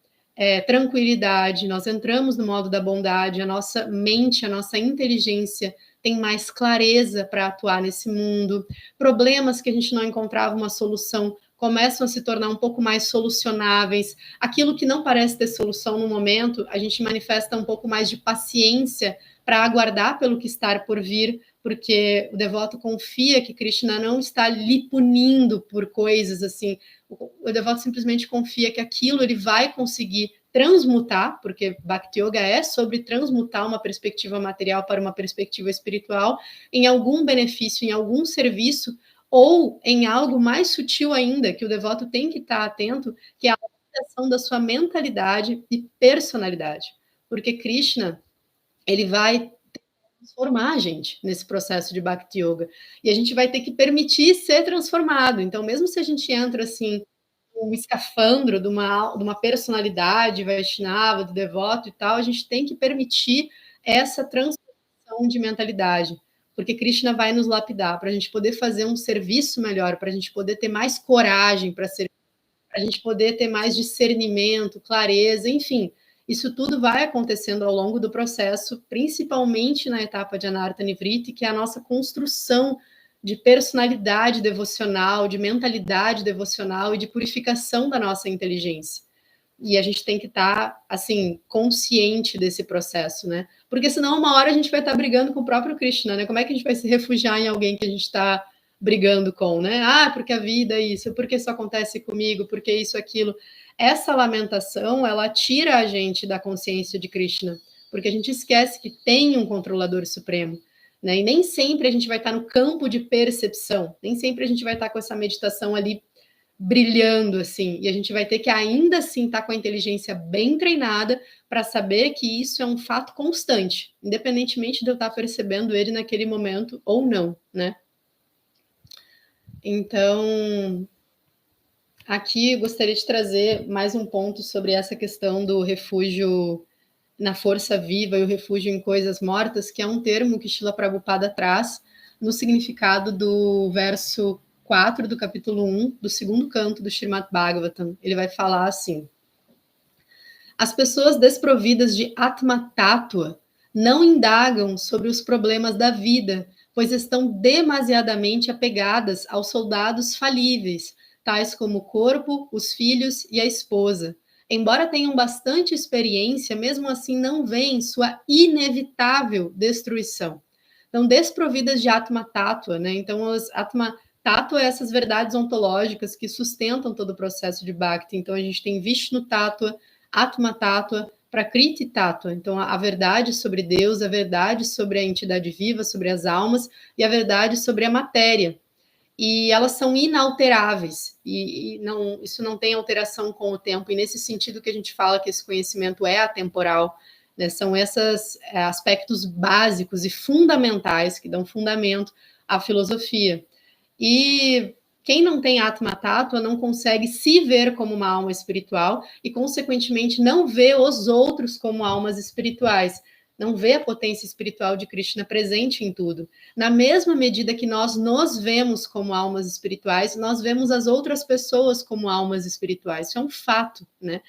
tranquilidade, nós entramos no modo da bondade, a nossa mente, a nossa inteligência tem mais clareza para atuar nesse mundo, problemas que a gente não encontrava uma solução começam a se tornar um pouco mais solucionáveis, aquilo que não parece ter solução no momento, a gente manifesta um pouco mais de paciência para aguardar pelo que está por vir, porque o devoto confia que Krishna não está lhe punindo por coisas assim, o devoto simplesmente confia que aquilo ele vai conseguir transmutar, porque Bhakti Yoga é sobre transmutar uma perspectiva material para uma perspectiva espiritual, em algum benefício, em algum serviço, ou em algo mais sutil ainda, que o devoto tem que estar atento, que é a adaptação da sua mentalidade e personalidade. Porque Krishna, ele vai transformar a gente nesse processo de Bhakti Yoga. E a gente vai ter que permitir ser transformado. Então, mesmo se a gente entra assim, um escafandro de uma personalidade Vaishnava, do devoto e tal, a gente tem que permitir essa transformação de mentalidade, porque Krishna vai nos lapidar para a gente poder fazer um serviço melhor, para a gente poder ter mais coragem para ser, para a gente poder ter mais discernimento, clareza, enfim. Isso tudo vai acontecendo ao longo do processo, principalmente na etapa de Anartha Nivriti, que é a nossa construção de personalidade devocional, de mentalidade devocional e de purificação da nossa inteligência. E a gente tem que estar, assim, consciente desse processo, né? Porque senão uma hora a gente vai estar brigando com o próprio Krishna, né? Como é que a gente vai se refugiar em alguém que a gente está brigando com, né? Ah, porque a vida é isso, porque isso acontece comigo, porque isso, aquilo. Essa lamentação, ela tira a gente da consciência de Krishna, porque a gente esquece que tem um controlador supremo, né? E nem sempre a gente vai estar no campo de percepção, nem sempre a gente vai estar com essa meditação ali brilhando assim, e a gente vai ter que ainda assim estar com a inteligência bem treinada para saber que isso é um fato constante, independentemente de eu estar percebendo ele naquele momento ou não, né? Então, aqui eu gostaria de trazer mais um ponto sobre essa questão do refúgio na força viva e o refúgio em coisas mortas, que é um termo que Srila Prabhupada traz no significado do verso 4 do capítulo 1, do segundo canto do Srimad Bhagavatam. Ele vai falar assim: as pessoas desprovidas de Atma Tattva não indagam sobre os problemas da vida, pois estão demasiadamente apegadas aos soldados falíveis, tais como o corpo, os filhos e a esposa. embora tenham bastante experiência, mesmo assim não veem sua inevitável destruição. Então, desprovidas de Atma Tattva, né? Então, as Atma Tattva é essas verdades ontológicas que sustentam todo o processo de Bhakti. Então, a gente tem Vishnu Tattva, Atma Tattva, Prakriti Tattva. Então, a verdade sobre Deus, a verdade sobre a entidade viva, sobre as almas, e a verdade sobre a matéria. E elas são inalteráveis, e não, isso não tem alteração com o tempo, e nesse sentido que a gente fala que esse conhecimento é atemporal, né, são esses aspectos básicos e fundamentais que dão fundamento à filosofia. E quem não tem Atma Tattva não consegue se ver como uma alma espiritual e, consequentemente, não vê os outros como almas espirituais, não vê a potência espiritual de Krishna presente em tudo. Na mesma medida que nós nos vemos como almas espirituais, nós vemos as outras pessoas como almas espirituais. Isso é um fato, né?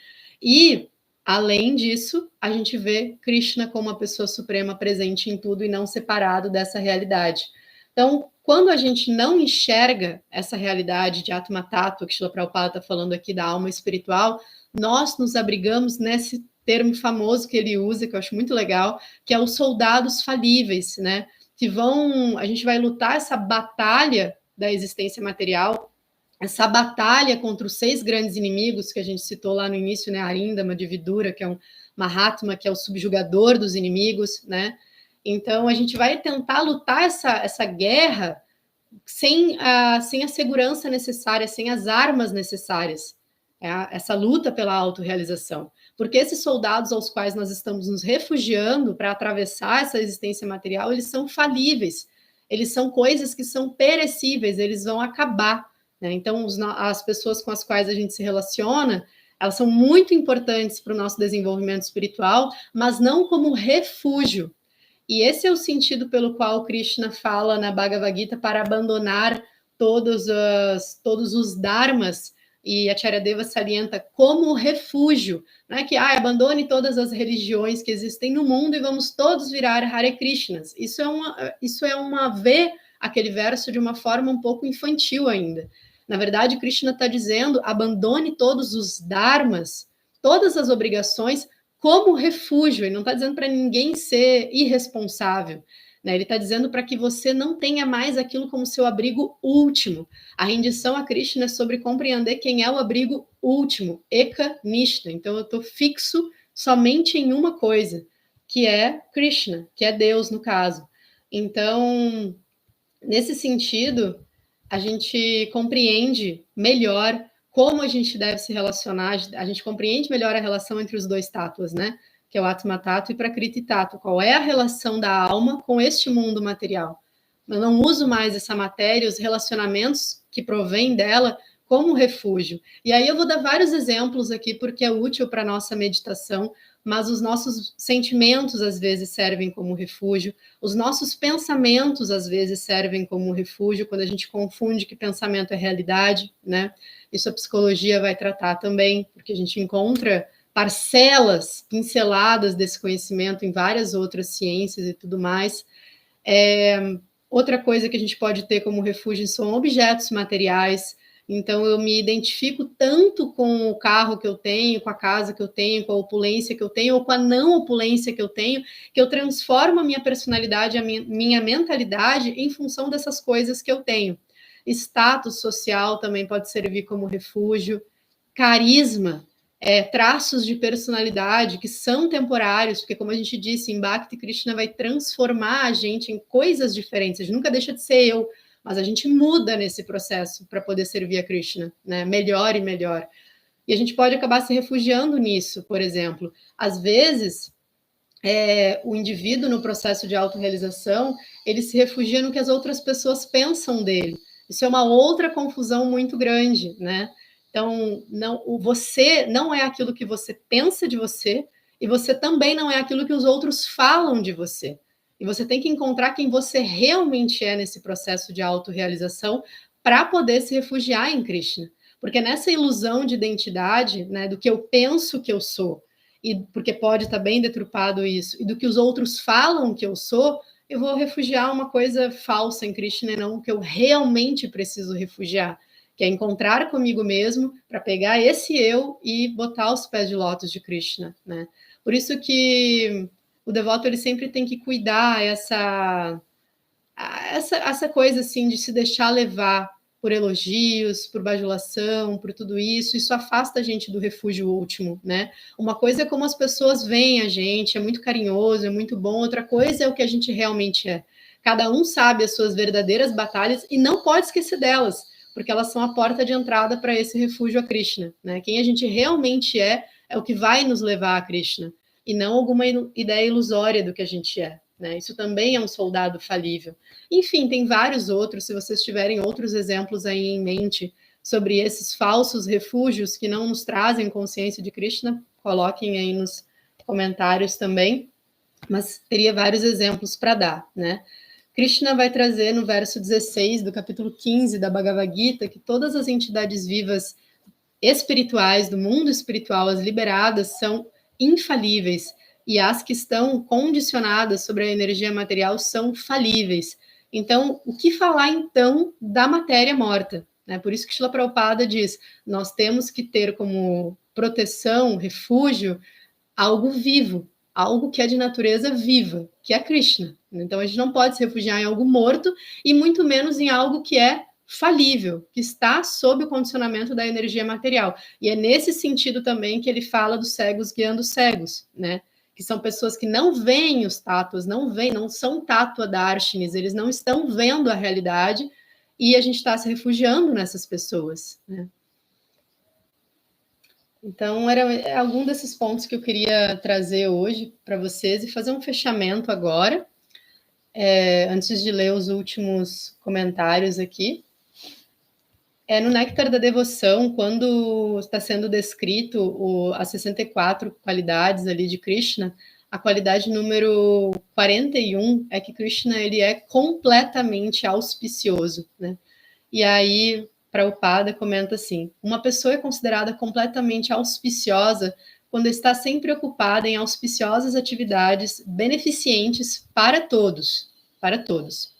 E, além disso, a gente vê Krishna como a pessoa suprema presente em tudo e não separado dessa realidade. Então, quando a gente não enxerga essa realidade de Atma Tattva, que Srila Prabhupada está falando aqui da alma espiritual, nós nos abrigamos nesse termo famoso que ele usa, que eu acho muito legal, que é os soldados falíveis, né? Que a gente vai lutar essa batalha da existência material, essa batalha contra os 6 grandes inimigos que a gente citou lá no início, né? Arindama, de Vidura, que é um Mahatma, que é o subjugador dos inimigos, né? Então, a gente vai tentar lutar essa guerra sem a segurança necessária, sem as armas necessárias. Essa luta pela autorrealização. Porque esses soldados aos quais nós estamos nos refugiando para atravessar essa existência material, eles são falíveis. Eles são coisas que são perecíveis, eles vão acabar. Né? Então, as pessoas com as quais a gente se relaciona, elas são muito importantes para o nosso desenvolvimento espiritual, mas não como refúgio. E esse é o sentido pelo qual Krishna fala na Bhagavad Gita para abandonar todos os dharmas, e a Acharyadeva salienta como refúgio, né? Que abandone todas as religiões que existem no mundo e vamos todos virar Hare Krishnas. Isso é uma ver aquele verso de uma forma um pouco infantil ainda. Na verdade, Krishna está dizendo: abandone todos os dharmas, todas as obrigações, como refúgio. Ele não está dizendo para ninguém ser irresponsável, né? Ele está dizendo para que você não tenha mais aquilo como seu abrigo último. A rendição a Krishna é sobre compreender quem é o abrigo último, Eka Nishta. Então, eu estou fixo somente em uma coisa, que é Krishna, que é Deus, no caso. Então, nesse sentido, a gente compreende melhor como a gente deve se relacionar, a gente compreende melhor a relação entre os 2 tátuas, né? Que é o Atma Tattva e Prakriti Tattva. Qual é a relação da alma com este mundo material? Eu não uso mais essa matéria, os relacionamentos que provêm dela, como refúgio. E aí eu vou dar vários exemplos aqui, porque é útil para a nossa meditação, mas os nossos sentimentos às vezes servem como refúgio, os nossos pensamentos às vezes servem como refúgio, quando a gente confunde que pensamento é realidade, né? Isso a psicologia vai tratar também, porque a gente encontra parcelas pinceladas desse conhecimento em várias outras ciências e tudo mais. Outra coisa que a gente pode ter como refúgio são objetos materiais. Então, eu me identifico tanto com o carro que eu tenho, com a casa que eu tenho, com a opulência que eu tenho, ou com a não opulência que eu tenho, que eu transformo a minha personalidade, a minha mentalidade em função dessas coisas que eu tenho. Status social também pode servir como refúgio. Carisma, traços de personalidade que são temporários, porque, como a gente disse, em Bhakti, Krishna vai transformar a gente em coisas diferentes. A gente nunca deixa de ser eu, mas a gente muda nesse processo para poder servir a Krishna, né? Melhor e melhor. E a gente pode acabar se refugiando nisso, por exemplo. Às vezes, o indivíduo, no processo de autorrealização, ele se refugia no que as outras pessoas pensam dele. Isso é uma outra confusão muito grande, né? Então, você não é aquilo que você pensa de você, e você também não é aquilo que os outros falam de você. E você tem que encontrar quem você realmente é nesse processo de autorrealização para poder se refugiar em Krishna. Porque nessa ilusão de identidade, né, do que eu penso que eu sou, e porque pode estar bem deturpado isso, e do que os outros falam que eu sou, eu vou refugiar uma coisa falsa em Krishna e não o que eu realmente preciso refugiar. que é encontrar comigo mesmo para pegar esse eu e botar aos pés de lótus de Krishna, né? Por isso que o devoto ele sempre tem que cuidar essa coisa assim de se deixar levar por elogios, por bajulação, por tudo isso afasta a gente do refúgio último, né? Uma coisa é como as pessoas veem a gente, é muito carinhoso, é muito bom, outra coisa é o que a gente realmente é. Cada um sabe as suas verdadeiras batalhas e não pode esquecer delas, porque elas são a porta de entrada para esse refúgio a Krishna, né? Quem a gente realmente é o que vai nos levar a Krishna, e não alguma ideia ilusória do que a gente é, né? Isso também é um soldado falível. Enfim, tem vários outros, se vocês tiverem outros exemplos aí em mente sobre esses falsos refúgios que não nos trazem consciência de Krishna, coloquem aí nos comentários também, mas teria vários exemplos para dar, né? Krishna vai trazer no verso 16 do capítulo 15 da Bhagavad Gita que todas as entidades vivas espirituais do mundo espiritual, as liberadas, são infalíveis, e as que estão condicionadas sobre a energia material são falíveis. Então, o que falar, então, da matéria morta? Né? Por isso que Srila Prabhupada diz, nós temos que ter como proteção, refúgio, algo vivo, algo que é de natureza viva, que é Krishna. Então, a gente não pode se refugiar em algo morto, e muito menos em algo que é falível, que está sob o condicionamento da energia material. E é nesse sentido também que ele fala dos cegos guiando cegos, né? Que são pessoas que não veem os tátuas, não são tátua-darshins, eles não estão vendo a realidade, e a gente está se refugiando nessas pessoas, né? Então, era algum desses pontos que eu queria trazer hoje para vocês e fazer um fechamento agora, antes de ler os últimos comentários aqui. No Néctar da Devoção, quando está sendo descrito as 64 qualidades ali de Krishna, a qualidade número 41 é que Krishna ele é completamente auspicioso, né? E aí, Prabhupada comenta assim, uma pessoa é considerada completamente auspiciosa quando está sempre ocupada em auspiciosas atividades beneficentes para todos, para todos.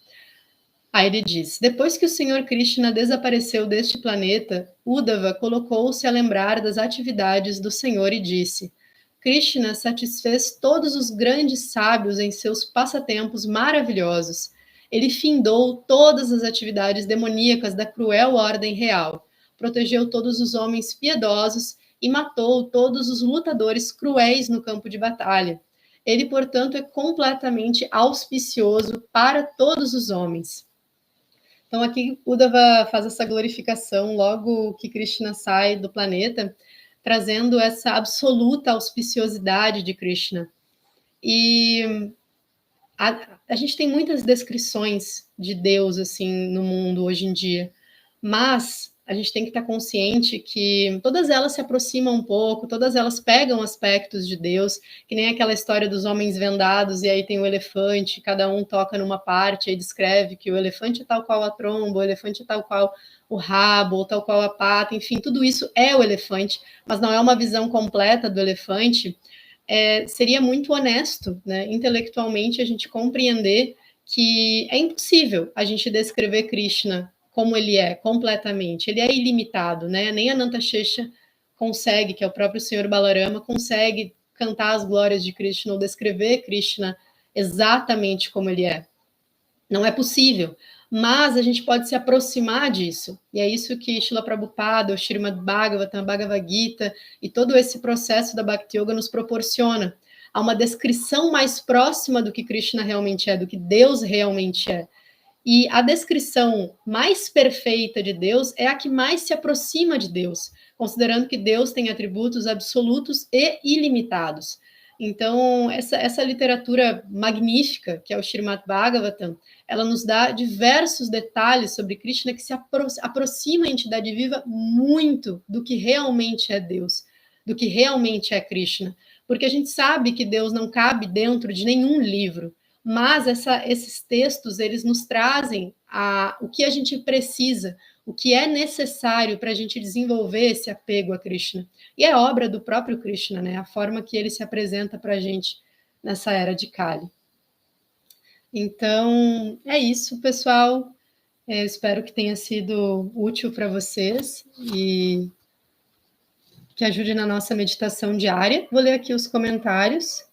Aí ele diz, depois que o Senhor Krishna desapareceu deste planeta, Uddhava colocou-se a lembrar das atividades do Senhor e disse, Krishna satisfez todos os grandes sábios em seus passatempos maravilhosos. Ele findou todas as atividades demoníacas da cruel ordem real, protegeu todos os homens piedosos e matou todos os lutadores cruéis no campo de batalha. Ele, portanto, é completamente auspicioso para todos os homens. Então, aqui Uddhava faz essa glorificação logo que Krishna sai do planeta, trazendo essa absoluta auspiciosidade de Krishna. E a gente tem muitas descrições de Deus assim no mundo hoje em dia, mas a gente tem que estar consciente que todas elas se aproximam um pouco, todas elas pegam aspectos de Deus, que nem aquela história dos homens vendados, e aí tem o elefante, cada um toca numa parte, aí descreve que o elefante é tal qual a tromba, o elefante é tal qual o rabo, ou tal qual a pata, enfim, tudo isso é o elefante, mas não é uma visão completa do elefante. Seria muito honesto, né, intelectualmente, a gente compreender que é impossível a gente descrever Krishna como ele é, completamente. Ele é ilimitado, né? Nem Ananta Shesha consegue, que é o próprio Senhor Balarama, consegue cantar as glórias de Krishna ou descrever Krishna exatamente como ele é. Não é possível. Mas a gente pode se aproximar disso. E é isso que Srila Prabhupada, o Srimad Bhagavatam, a Bhagavad Gita e todo esse processo da Bhakti Yoga nos proporciona. Há uma descrição mais próxima do que Krishna realmente é, do que Deus realmente é. E a descrição mais perfeita de Deus é a que mais se aproxima de Deus, considerando que Deus tem atributos absolutos e ilimitados. Então, essa literatura magnífica, que é o Srimad Bhagavatam, ela nos dá diversos detalhes sobre Krishna que se aproxima a entidade viva muito do que realmente é Deus, do que realmente é Krishna. Porque a gente sabe que Deus não cabe dentro de nenhum livro, mas esses textos, eles nos trazem o que a gente precisa, o que é necessário para a gente desenvolver esse apego a Krishna. E é obra do próprio Krishna, né? A forma que ele se apresenta para a gente nessa era de Kali. Então, é isso, pessoal. Espero que tenha sido útil para vocês e que ajude na nossa meditação diária. Vou ler aqui os comentários.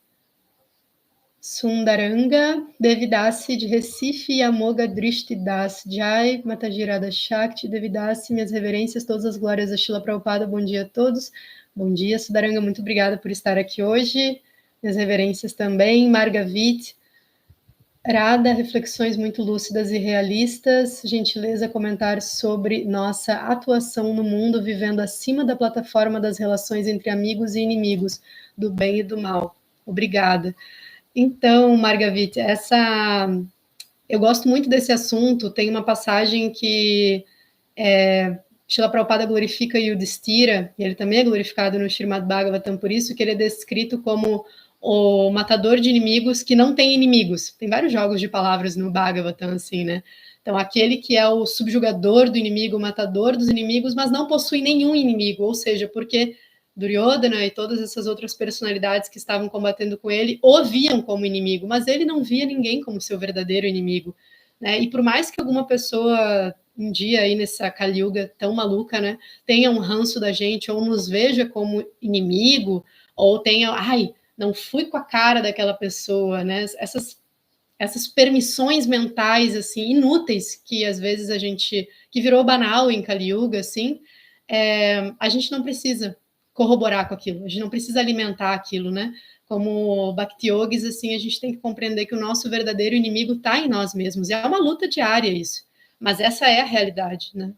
Sundaranga Devidasi de Recife, Yamoga Drishti Das Jai, Matajirada Shakti Devidasi, minhas reverências, todas as glórias a Shila Prabhupada, bom dia a todos. Bom dia, Sundaranga, muito obrigada por estar aqui hoje. Minhas reverências também, Margavit, Radha, reflexões muito lúcidas e realistas, gentileza, comentar sobre nossa atuação no mundo, vivendo acima da plataforma das relações entre amigos e inimigos, do bem e do mal. Obrigada. Então, Margavit, eu gosto muito desse assunto. Tem uma passagem que Srila Prabhupada glorifica Yudhishthira, e ele também é glorificado no Srimad Bhagavatam por isso, que ele é descrito como o matador de inimigos que não tem inimigos. Tem vários jogos de palavras no Bhagavatam, assim, né? Então, aquele que é o subjugador do inimigo, o matador dos inimigos, mas não possui nenhum inimigo, ou seja, porque Duryodhana e todas essas outras personalidades que estavam combatendo com ele o viam como inimigo, mas ele não via ninguém como seu verdadeiro inimigo, né? E por mais que alguma pessoa um dia aí nessa Kali Yuga tão maluca, né, tenha um ranço da gente ou nos veja como inimigo, ou tenha, ai, não fui com a cara daquela pessoa, né? Essas permissões mentais assim inúteis que às vezes a gente que virou banal em Kali Yuga, assim, a gente não precisa corroborar com aquilo, a gente não precisa alimentar aquilo, né? Como Bhakti Yogis, assim, a gente tem que compreender que o nosso verdadeiro inimigo está em nós mesmos. E é uma luta diária isso, mas essa é a realidade, né?